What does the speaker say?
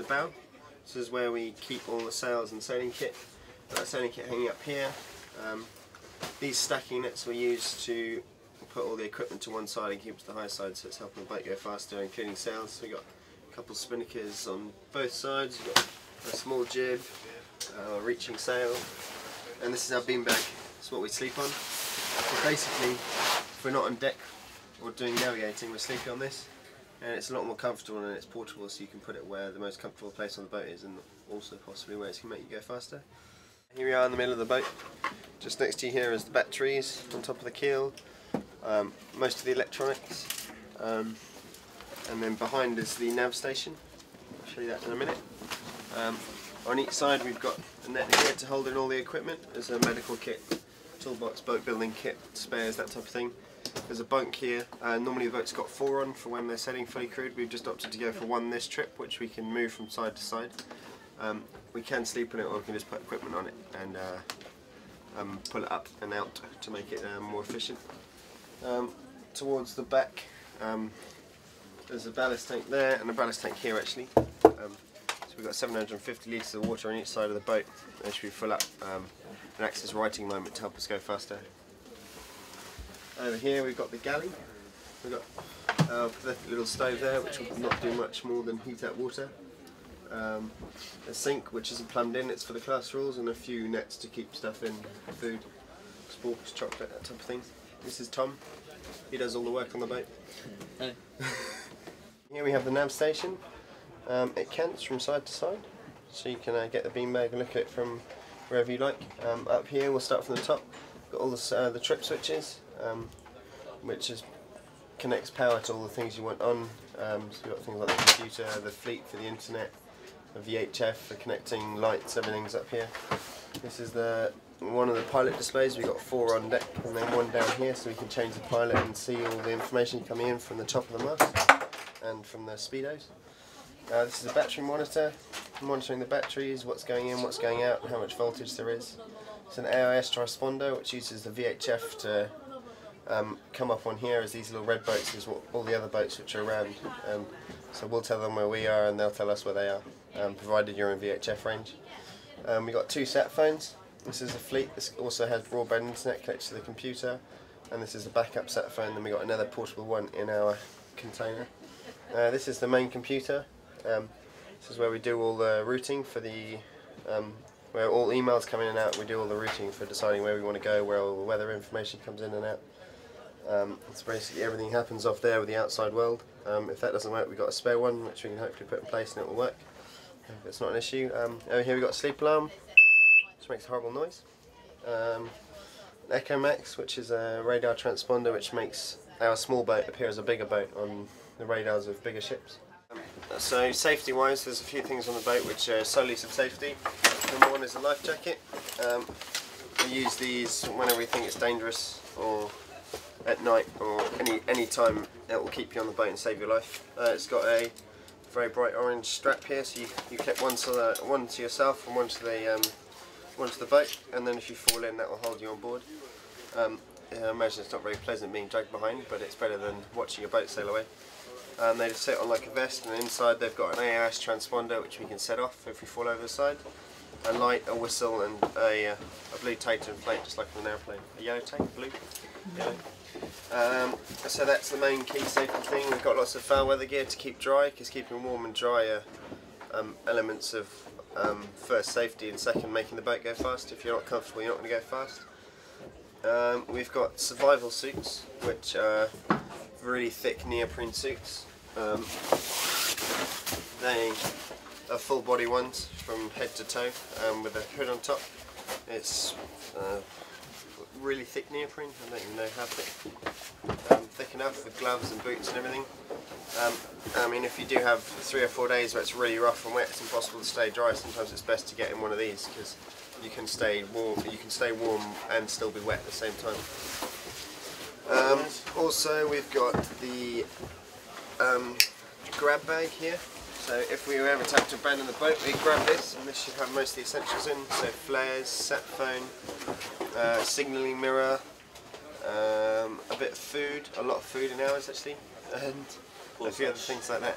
bow. This is where we keep all the sails and sailing kit. Got that sailing kit hanging up here. These stacking nets we use to put all the equipment to one side and keep it to the high side, so it's helping the boat go faster, including sails. So we've got a couple of spinnakers on both sides. We've got a small jib, reaching sail, and this is our beanbag. It's what we sleep on. So basically, if we're not on deck or doing navigating, we're sleeping on this, and it's a lot more comfortable and it's portable, so you can put it where the most comfortable place on the boat is, and also possibly where it can make you go faster. Here we are in the middle of the boat. Just next to you here is the batteries on top of the keel, most of the electronics, and then behind is the nav station. I'll show you that in a minute. On each side we've got a net here to hold in all the equipment. There's a medical kit, toolbox, boat building kit, spares, that type of thing. There's a bunk here. Normally the boat's got 4 on for when they're sailing fully crewed. We've just opted to go for 1 this trip, which we can move from side to side. We can sleep on it, or we can just put equipment on it and pull it up and out to make it more efficient. Towards the back there's a ballast tank there and a ballast tank here actually. So we've got 750 litres of water on each side of the boat, which we fill up and acts as a righting moment to help us go faster. Over here we've got the galley. We've got the little stove there, which will not do much more than heat up water. A sink which isn't plumbed in, it's for the class rules, and a few nets to keep stuff in, food, sporks, chocolate, that type of thing. This is Tom, he does all the work on the boat. Hey. Here we have the nav station. It cants from side to side, so you can get the beanbag and look at it from wherever you like. Up here we'll start from the top, got all the trip switches, which connects power to all the things you want on. So we've got things like the computer, the fleet for the internet, the VHF for connecting lights, everything's up here. This is one of the pilot displays. We've got 4 on deck and then 1 down here, so we can change the pilot and see all the information coming in from the top of the mast and from the speedos. This is a battery monitor, monitoring the batteries, what's going in, what's going out, how much voltage there is. It's an AIS transponder which uses the VHF to come up on here as these little red boats is what all the other boats which are around. So we'll tell them where we are and they'll tell us where they are, provided you're in VHF range. We've got 2 sat phones. This is a fleet. This also has broadband internet connected to the computer, and this is a backup sat phone. Then we've got another portable one in our container. This is the main computer. This is where we do all the routing for the where all emails come in and out. We do all the routing for deciding where we want to go, where all the weather information comes in and out. It's basically everything happens off there with the outside world. If that doesn't work, we've got a spare one which we can hopefully put in place and it will work. If it's not an issue. Over here we've got a sleep alarm, which makes a horrible noise. Echo Max, which is a radar transponder which makes our small boat appear as a bigger boat on the radars of bigger ships. So safety wise, there's a few things on the boat which are solely for safety. Number 1 is a life jacket. We use these whenever we think it's dangerous, or at night, or any time it will keep you on the boat and save your life. It's got a very bright orange strap here, so you clip one to yourself and one to the boat, and then if you fall in, that will hold you on board. I imagine it's not very pleasant being dragged behind, but it's better than watching a boat sail away. They just sit on like a vest, and inside they've got an AIS transponder which we can set off if we fall over the side. A light, a whistle, and a blue tape to inflate, just like on an airplane. A yellow tape, blue, yellow. So that's the main key safety thing. We've got lots of foul weather gear to keep dry, because keeping warm and dry are elements of first safety, and second making the boat go fast. If you're not comfortable, you're not going to go fast. We've got survival suits, which are really thick neoprene suits. They are full body ones from head to toe, with a hood on top. It's really thick neoprene, I don't even know how thick. Thick enough with gloves and boots and everything. I mean, if you do have 3 or 4 days where it's really rough and wet, it's impossible to stay dry. Sometimes it's best to get in one of these, because you can stay warm and still be wet at the same time. Also, we've got the grab bag here. So if we were ever to have to abandon the boat, we grab this, and this should have most of the essentials in. So flares, sat phone, signalling mirror, a bit of food, a lot of food in ours actually, and a few other things like that.